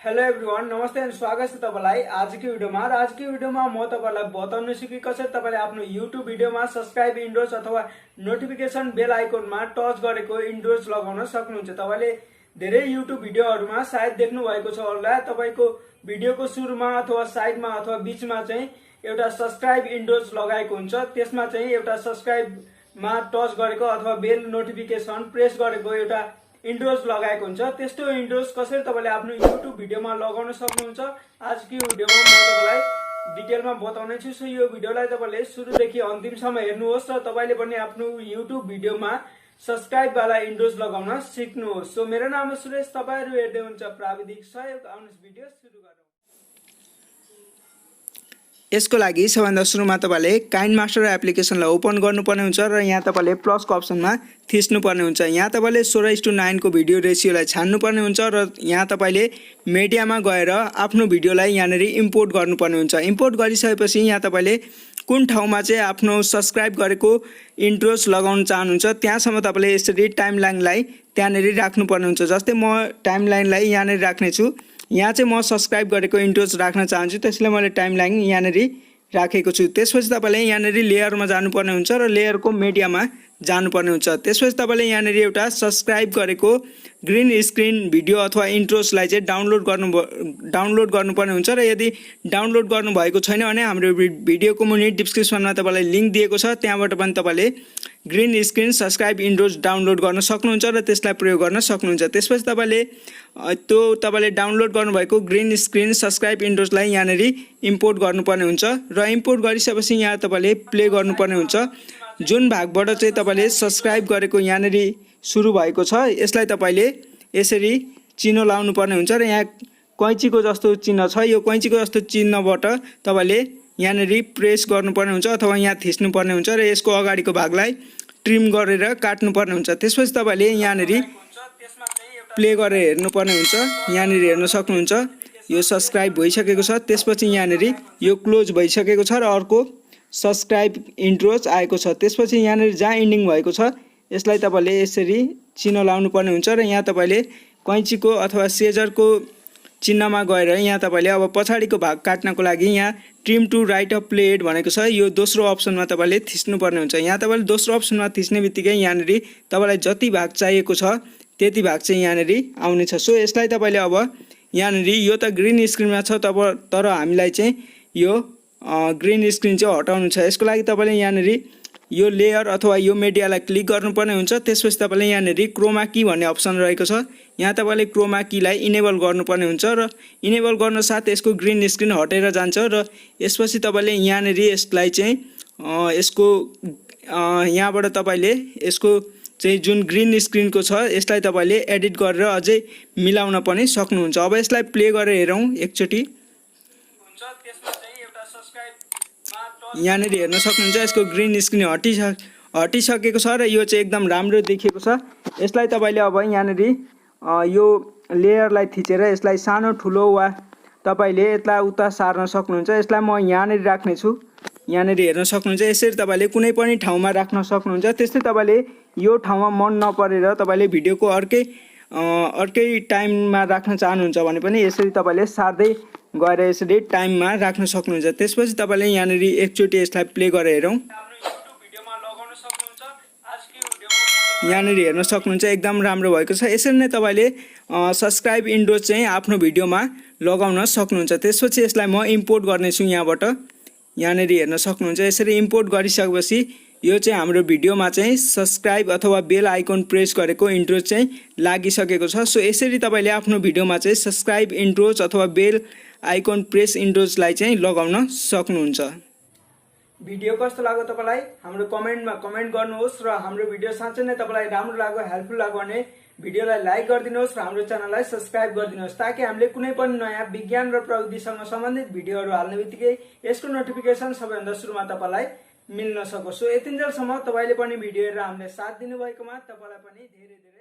Hello everyone, नमस्ते and स्वागत छ तपाईलाई आजको भिडियोमा। र आजको भिडियोमा म तपाईलाई बताउन सिकेँ कसरी तपाईले आफ्नो YouTube भिडियोमा सब्स्क्राइब इन्ट्रोज अथवा नोटिफिकेसन बेल आइकनमा टच गरेको इन्ट्रोज लगाउन सक्नुहुन्छ। तपाईले धेरै YouTube भिडियोहरुमा सायद देख्नु भएको छ होला, तपाईको भिडियोको सुरुमा अथवा साइडमा अथवा बीचमा चाहिँ एउटा सब्स्क्राइब इन्ट्रोज लगाएको हुन्छ। त्यसमा चाहिँ एउटा सब्स्क्राइबमा टच गरेको अथवा बेल नोटिफिकेसन प्रेस गरेको एउटा इन्ट्रोज लगाएको हुन्छ। त्यस्तो इन्ट्रोज कसरी तपाईले आफ्नो YouTube भिडियोमा लगाउन सक्नुहुन्छ आजको भिडियोमा म तपाईलाई डिटेलमा बताउने छु। सो यो भिडियोलाई तपाईले सुरुदेखि अन्तिमसम्म हेर्नुहोस् र तपाईले पनि आफ्नो YouTube भिडियोमा सब्स्क्राइब वाला इन्ट्रोज लगाउन सिक्नुहोस्। सो मेरो नाम हो सुरेश, तपाईहरु हेर्दै हुनुहुन्छ प्राविधिक सहयोग। आउनुहोस् भिडियो सुरु गरौँ। यसको लागि सबैभन्दा सुरुमा तपाईले काइन्ड मास्टर एप्लिकेसनलाई ओपन गर्नुपर्ने हुन्छ र यहाँ तपाईले प्लसको अप्सनमा थिच्नुपर्ने हुन्छ। यहाँ तपाईले 16:9 को भिडियो रेसियोलाई छान्नुपर्ने हुन्छ र यहाँ तपाईले मिडियामा गएर आफ्नो भिडियोलाई यहाँनेरि इम्पोर्ट गर्नुपर्ने हुन्छ। इम्पोर्ट गरिसकेपछि यहाँ तपाईले कुन ठाउँमा चाहिँ आफ्नो सब्स्क्राइब गरेको इन्ट्रोज लगाउन चाहनुहुन्छ त्यहाँसम्म तपाईले यसरी टाइमलाइनलाई त्यहाँनेरि राख्नुपर्ने हुन्छ। जस्तै म टाइमलाइनलाई यहाँनेरि राख्ने छु। यहाँ चाहिँ म सब्स्क्राइब गरेको इन्ट्रोज राख्न चाहन्छु, त्यसैले मैले टाइमलाइन यहाँनेरि राखेको छु। त्यसपछि तपाईले यहाँनेरि लेयरमा जानुपर्ने हुन्छ र लेयरको मिडियामा जानुपर्ने हुन्छ। त्यसपछि तपाईले यहाँनेरि एउटा सब्स्क्राइब गरेको ग्रीन स्क्रिन भिडियो अथवा इन्ट्रोजलाई चाहिँ डाउनलोड गर्नुपर्ने हुन्छ र यदि डाउनलोड गर्नुभएको छैन भने हाम्रो भिडियोको मुनि डिस्क्रिप्सनमा तपाईलाई लिंक दिएको छ, त्यहाँबाट पनि तपाईले ग्रीन स्क्रिन सब्स्क्राइब इन्ट्रोज डाउनलोड गर्न सक्नुहुन्छ र त्यसलाई प्रयोग गर्न सक्नुहुन्छ। त्यसपछि तपाईले डाउनलोड गर्नुभएको ग्रीन स्क्रिन सब्स्क्राइब इन्ट्रोजलाई यहाँनेरि इम्पोर्ट गर्नुपर्ने हुन्छ र इम्पोर्ट गरिसकेपछि यहाँ तपाईले प्ले गर्नुपर्ने हुन्छ। जुन भागबाट चाहिँ तपाईले सब्स्क्राइब गरेको यहाँनेरि सुरु भएको छ यसलाई तपाईले यसरी चिन्ह लाउनु पर्ने हुन्छ र यहाँ कैंचीको जस्तो चिन्ह छ। यो कैंचीको जस्तो चिन्हबाट तपाईले यहाँनेरि प्रेस गर्नुपर्ने हुन्छ अथवा यहाँ थिच्नुपर्ने हुन्छ र यसको अगाडिको भागलाई ट्रिम गरेर काट्नुपर्ने हुन्छ। त्यसपछि तपाईले यहाँनेरि प्ले गरेर हेर्नुपर्ने हुन्छ। यहाँनेरि हेर्न सक्नुहुन्छ यो सब्स्क्राइब भइसकेको छ। त्यसपछि यहाँनेरि यो क्लोज भइसकेको छ र अर्को सब्स्क्राइब इन्ट्रोज आएको छ। त्यसपछि यहाँनेरि जहाँ एन्डिङ भएको छ यसलाई तपाईले यसरी चिन्ह लाउनु पर्ने हुन्छ र यहाँ तपाईले कैंचीको अथवा सेजरको चिन्हमा गएर यहाँ तपाईले अब पछाडीको भाग काट्नको लागि यहाँ trim to right of plate भनेको छ, यो दोस्रो अप्सनमा तपाईले थिच्नु पर्ने हुन्छ। यहाँ तपाईले दोस्रो अप्सनमा थिच्ने बित्तिकै यहाँनेरि तपाईलाई जति भाग चाहिएको छ त्यति भाग चाहिँ यहाँनेरि आउनेछ। सो यसलाई तपाईले अब यहाँनेरि यो त ग्रीन स्क्रिनमा छ तर हामीलाई चाहिँ यो ग्रीन स्क्रिन चाहिँ हटाउनु छ। यसको लागि तपाईले यहाँनेरि यो लेयर अथवा यो मिडियालाई क्लिक गर्नुपर्ने हुन्छ। त्यसपछि तपाईले यहाँनेरि क्रोमा की भन्ने अप्सन रहेको छ, यहाँ तपाईले क्रोमा कीलाई इनेबल गर्नुपर्ने हुन्छ र इनेबल गर्न साथ यसको ग्रीन स्क्रिन हटेर जान्छ र यसपछि तपाईले यहाँनेरि यसलाई चाहिँ यसको यहाँबाट तपाईले यसको चाहिँ जुन ग्रीन स्क्रिनको छ यसलाई तपाईले एडिट गरेर अझै मिलाउन पनि सक्नुहुन्छ। अब यसलाई प्ले गरेर हेरौँ एकचोटी। यहाँनेरि हेर्न सक्नुहुन्छ यसको ग्रीन स्क्रिन हटिसकेको छ र यो चाहिँ एकदम राम्रो देखिएको छ। यसलाई तपाईले अब यहाँनेरि यो लेयरलाई थिचेर यसलाई सानो ठुलो वा तपाईले यता उता सार्न सक्नुहुन्छ। यसलाई म यहाँनेरि राख्ने छु, यहाँनेरि हेर्न सक्नुहुन्छ। यसरी तपाईले कुनै पनि ठाउँमा राख्न सक्नुहुन्छ। त्यस्तै तपाईले यो ठाउँमा मन नपरेर तपाईले भिडियोको अर्कै टाइममा राख्न चाहनुहुन्छ भने पनि यसरी तपाईले सार्दै गएर यसरी टाइममा राख्न सक्नुहुन्छ। त्यसपछि तपाईले यहाँनेरि एकचोटी यसलाई प्ले गरेर हेरौँ। यहाँनेरि हेर्न सक्नुहुन्छ एकदम राम्रो भएको छ। यसरी नै तपाईले सब्स्क्राइब इन्ट्रोज चाहिँ आफ्नो भिडियोमा लगाउन सक्नुहुन्छ। त्यसपछि यसलाई म इम्पोर्ट गर्नेछु यहाँबाट। यहाँनेरि हेर्न सक्नुहुन्छ यसरी इम्पोर्ट गरिसकेपछि यो चाहिँ हाम्रो भिडियोमा चाहिँ सब्स्क्राइब अथवा बेल आइकन प्रेस गरेको इन्ट्रोज चाहिँ लागिसकेको छ। सो यसरी तपाईले आफ्नो भिडियोमा चाहिँ सब्स्क्राइब इन्ट्रोज अथवा बेल आइकन प्रेस इन्ट्रोजलाई चाहिँ लगाउन सक्नुहुन्छ। भिडियो कस्तो लाग्यो तपाईलाई हाम्रो कमेन्टमा कमेन्ट गर्नुहोस् र हाम्रो भिडियो साँच्चै नै तपाईलाई राम्रो लाग्यो, हेल्पफुल लाग्यो भने भिडियोलाई लाइक गरिदिनुहोस् र हाम्रो च्यानललाई सब्स्क्राइब गरिदिनुहोस् ताकि हामीले कुनै पनि नयाँ विज्ञान र प्रविधिसँग सम्बन्धित भिडियोहरू हाल्ने बित्तिकै यसको नोटिफिकेसन सबैभन्दा सुरुमा तपाईलाई मिल्न सकोस्। सो यतिन्जेलसम्म तपाईले पनि भिडियो हेरेर हामीले साथ दिनुभएकोमा तपाईलाई पनि धेरै धेरै